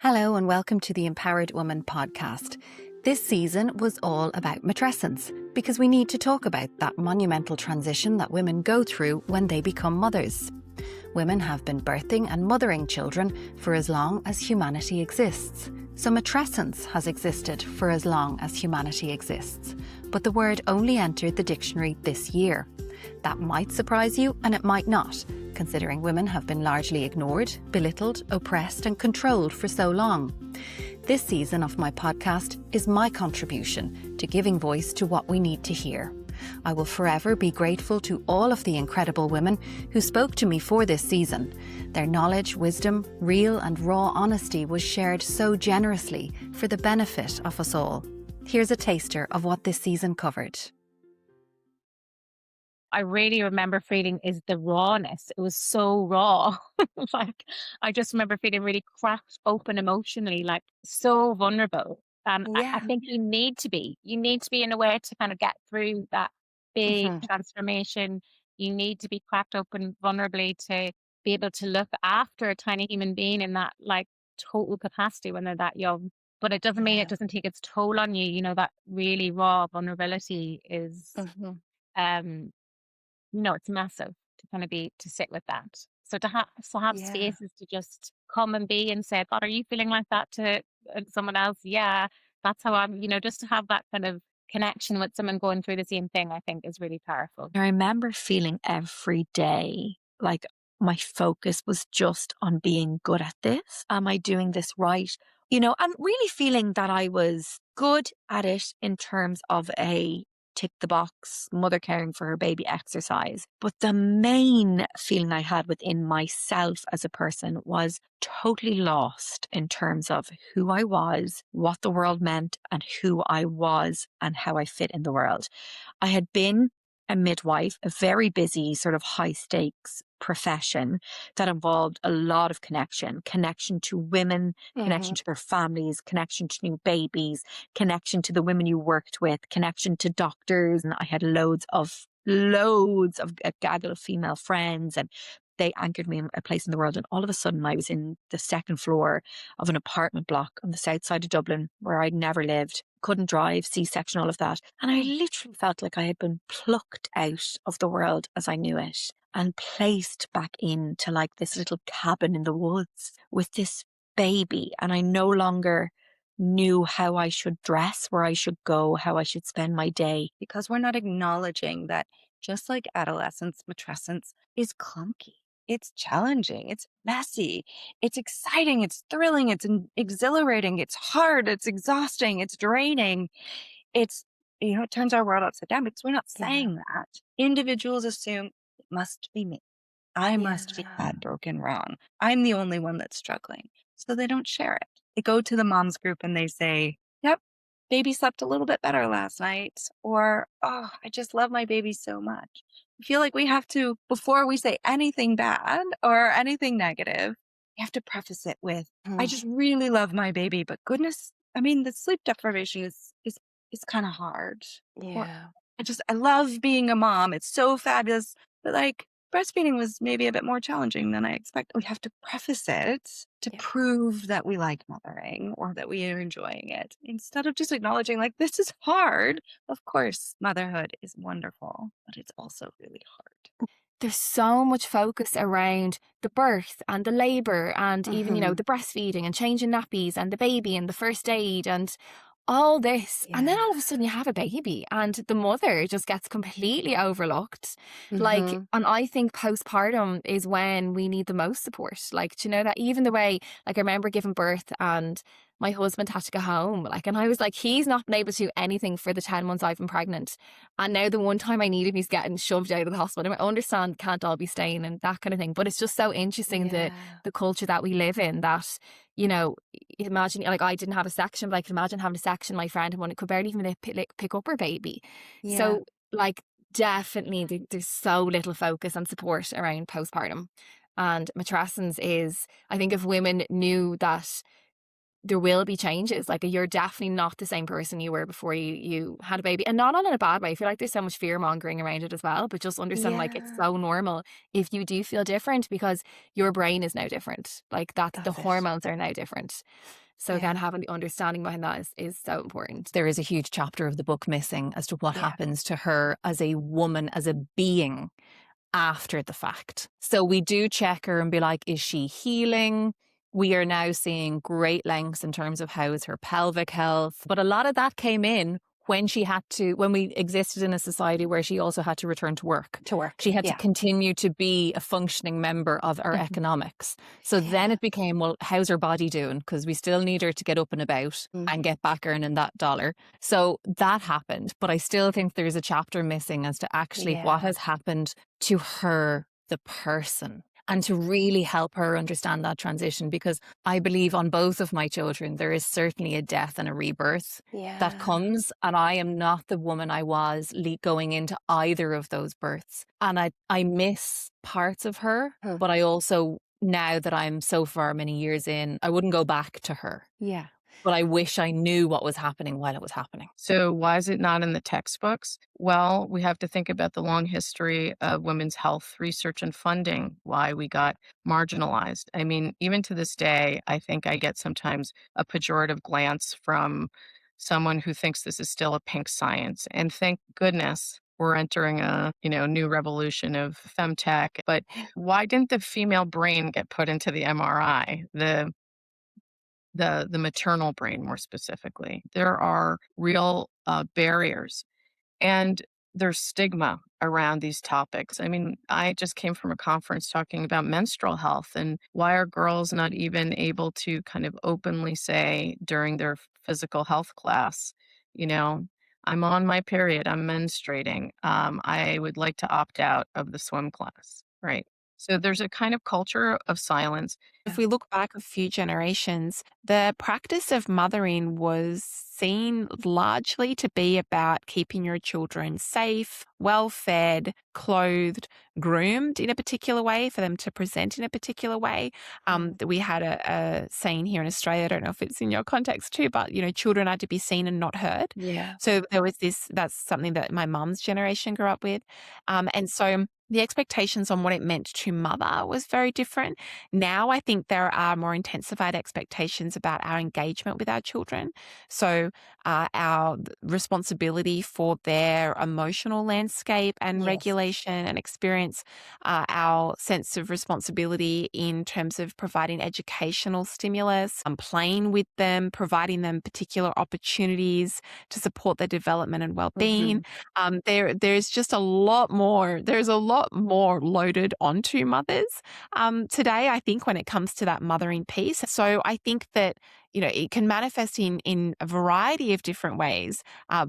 Hello and welcome to the Empowered Woman podcast. This season was all about matrescence because we need to talk about that monumental transition that women go through when they become mothers. Women have been birthing and mothering children for as long as humanity exists. So matrescence has existed for as long as humanity exists. But the word only entered the dictionary this year. That might surprise you and it might not, considering women have been largely ignored, belittled, oppressed and controlled for so long. This season of my podcast is my contribution to giving voice to what we need to hear. I will forever be grateful to all of the incredible women who spoke to me for this season. Their knowledge, wisdom, real and raw honesty was shared so generously for the benefit of us all. Here's a taster of what this season covered. I really remember feeling is the rawness. It was so raw. I just remember feeling really cracked open emotionally, like so vulnerable. I think you need to be in a way to kind of get through that big transformation. You need to be cracked open vulnerably to be able to look after a tiny human being in that like total capacity when they're that young. But it doesn't mean it doesn't take its toll on you. You know, that really raw vulnerability is, it's massive to kind of to sit with that. So to have spaces to just come and be and say, God, are you feeling like that to someone else? Yeah, that's how I'm, just to have that kind of connection with someone going through the same thing, I think is really powerful. I remember feeling every day like my focus was just on being good at this. Am I doing this right? And really feeling that I was good at it in terms of a tick the box, mother caring for her baby exercise. But the main feeling I had within myself as a person was totally lost in terms of who I was, what the world meant, and who I was and how I fit in the world. I had been a midwife, a very busy sort of high stakes profession that involved a lot of connection to women, connection to their families, connection to new babies, connection to the women you worked with, connection to doctors. And I had loads of a gaggle of female friends, and they anchored me in a place in the world. And all of a sudden I was in the second floor of an apartment block on the south side of Dublin where I'd never lived, couldn't drive, C-section, all of that. And I literally felt like I had been plucked out of the world as I knew it and placed back into like this little cabin in the woods with this baby. And I no longer knew how I should dress, where I should go, how I should spend my day. Because we're not acknowledging that just like adolescence, matrescence is clunky. It's challenging. It's messy. It's exciting. It's thrilling. It's exhilarating. It's hard. It's exhausting. It's draining. It turns our world upside down because we're not saying that. Individuals assume it must be me. I must be bad, broken, wrong. I'm the only one that's struggling. So they don't share it. They go to the moms group and they say, yep, baby slept a little bit better last night. Or, oh, I just love my baby so much. I feel like we have to, before we say anything bad or anything negative, we have to preface it with, I just really love my baby, but goodness, the sleep deprivation is kind of hard. Yeah. Or, I love being a mom. It's so fabulous. But like breastfeeding was maybe a bit more challenging than I expected. We have to preface it to prove that we like mothering or that we are enjoying it instead of just acknowledging like, this is hard. Of course, motherhood is wonderful, but it's also really hard. There's so much focus around the birth and the labour and even, the breastfeeding and changing nappies and the baby and the first aid and all this. And then all of a sudden you have a baby and the mother just gets completely overlooked. Like, and I think postpartum is when we need the most support. Like, do you know that even the way, like I remember giving birth and my husband had to go home, like, and I was like, he's not been able to do anything for the 10 months I've been pregnant. And now the one time I need him, he's getting shoved out of the hospital. I understand can't all be staying and that kind of thing. But it's just so interesting the culture that we live in that, imagine, like I didn't have a section, but I can imagine having a section. My friend had one, could barely even pick up her baby. So like definitely there's so little focus and support around postpartum. And matrescence is, I think if women knew that there will be changes. Like, you're definitely not the same person you were before you had a baby, and not in a bad way. I feel like there's so much fear mongering around it as well, but just understand like it's so normal if you do feel different, because your brain is now different. Like that's the hormones are now different. So again, having the understanding behind that is so important. There is a huge chapter of the book missing as to what happens to her as a woman, as a being after the fact. So we do check her and be like, is she healing? We are now seeing great lengths in terms of how is her pelvic health. But a lot of that came in when we existed in a society where she also had to return to work. She had to continue to be a functioning member of our economics. So then it became, well, how's her body doing? Because we still need her to get up and about and get back earning that dollar. So that happened. But I still think there's a chapter missing as to actually what has happened to her, the person, and to really help her understand that transition, because I believe on both of my children, there is certainly a death and a rebirth that comes. And I am not the woman I was going into either of those births. And I miss parts of her, but I also, now that I'm so far many years in, I wouldn't go back to her. Yeah. But I wish I knew what was happening while it was happening. So why is it not in the textbooks? Well, we have to think about the long history of women's health research and funding, why we got marginalized. I mean, even to this day, I think I get sometimes a pejorative glance from someone who thinks this is still a pink science. And thank goodness we're entering a new revolution of femtech. But why didn't the female brain get put into the MRI? The maternal brain, more specifically. There are real barriers, and there's stigma around these topics. I mean, I just came from a conference talking about menstrual health, and why are girls not even able to kind of openly say during their physical health class, I'm on my period, I'm menstruating, I would like to opt out of the swim class, right? So there's a kind of culture of silence. If we look back a few generations, the practice of mothering was seen largely to be about keeping your children safe, well fed, clothed, groomed in a particular way for them to present in a particular way. We had a saying here in Australia, I don't know if it's in your context too, but children are to be seen and not heard. So there was that's something that my mum's generation grew up with. And so the expectations on what it meant to mother was very different. Now I think there are more intensified expectations about our engagement with our children. So our responsibility for their emotional landscape and regulation and experience, our sense of responsibility in terms of providing educational stimulus, playing with them, providing them particular opportunities to support their development and well-being. There's just a lot more. There's a lot more loaded onto mothers today, I think, when it comes to that mothering piece. So I think that it can manifest in a variety of different ways.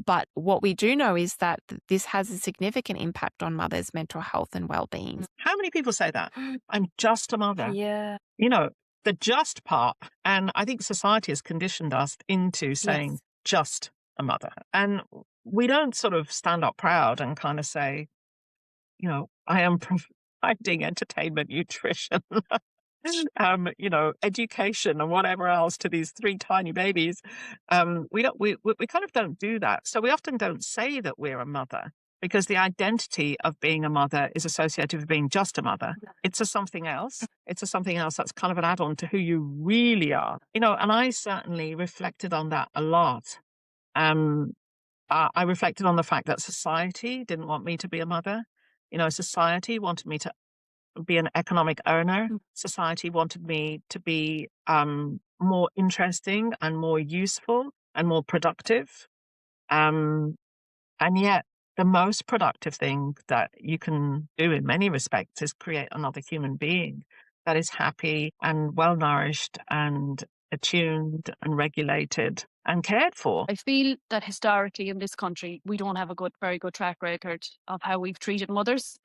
But what we do know is that this has a significant impact on mothers' mental health and well-being. How many people say that? I'm just a mother. Yeah. The just part. And I think society has conditioned us into saying just a mother. And we don't sort of stand up proud and kind of say, I am providing entertainment, nutrition, education and whatever else to these 3 tiny babies. We kind of don't do that. So we often don't say that we're a mother, because the identity of being a mother is associated with being just a mother. It's a something else. It's a something else that's kind of an add-on to who you really are. And I certainly reflected on that a lot. I reflected on the fact that society didn't want me to be a mother. Society wanted me to be an economic earner. Society wanted me to be more interesting and more useful and more productive. And yet, the most productive thing that you can do in many respects is create another human being that is happy and well-nourished and attuned and regulated and cared for. I feel that historically in this country, we don't have a very good track record of how we've treated mothers.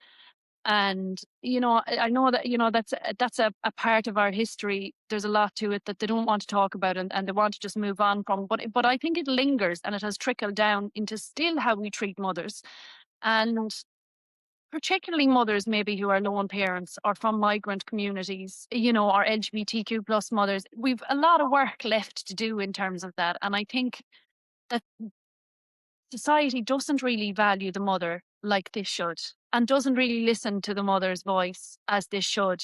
And, I know that, that's a part of our history. There's a lot to it that they don't want to talk about and they want to just move on from. But I think it lingers and it has trickled down into still how we treat mothers. And particularly mothers maybe who are lone parents or from migrant communities, you know, or LGBTQ plus mothers, we've a lot of work left to do in terms of that. And I think that society doesn't really value the mother like they should, and doesn't really listen to the mother's voice as they should.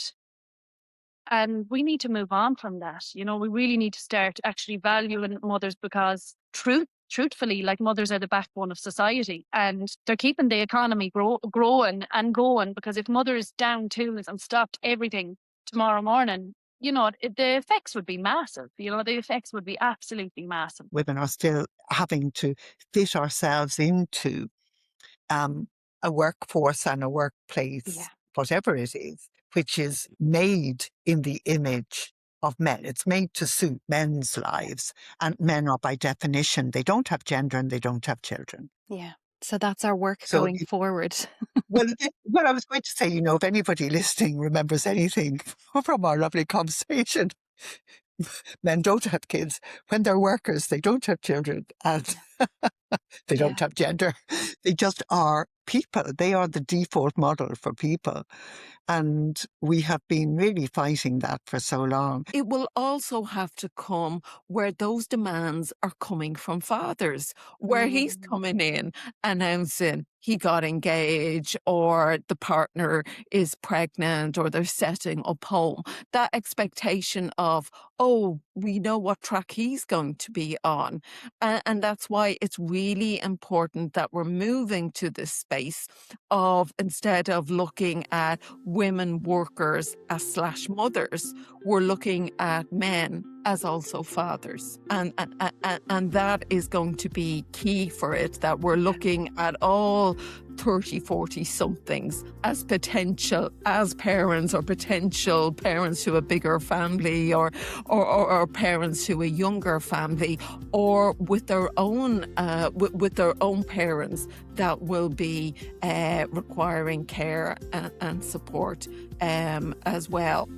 And we need to move on from that. You know, we really need to start actually valuing mothers, because truthfully, like, mothers are the backbone of society, and they're keeping the economy growing and going. Because if mothers down tools and stopped everything tomorrow morning, you know, the effects would be massive. You know, the effects would be absolutely massive. Women are still having to fit ourselves into a workforce and a workplace, whatever it is, which is made in the image of men. It's made to suit men's lives, and men are by definition, they don't have gender and they don't have children. Yeah. So that's our work going forward. Well, I was going to say, you know, if anybody listening remembers anything from our lovely conversation, men don't have kids. When they're workers, they don't have children, and they don't have gender. They just are people. They are the default model for people. And we have been really fighting that for so long. It will also have to come where those demands are coming from fathers, where he's coming in announcing he got engaged, or the partner is pregnant, or they're setting up home. That expectation of, oh, we know what track he's going to be on. And that's why it's really important that we're moving to this space of, instead of looking at women workers as / mothers, we're looking at men as also fathers. And that is going to be key for it, that we're looking at all 30, 40 somethings as potential as parents, or potential parents to a bigger family, or parents to a younger family, or with their own parents that will be requiring care and support as well.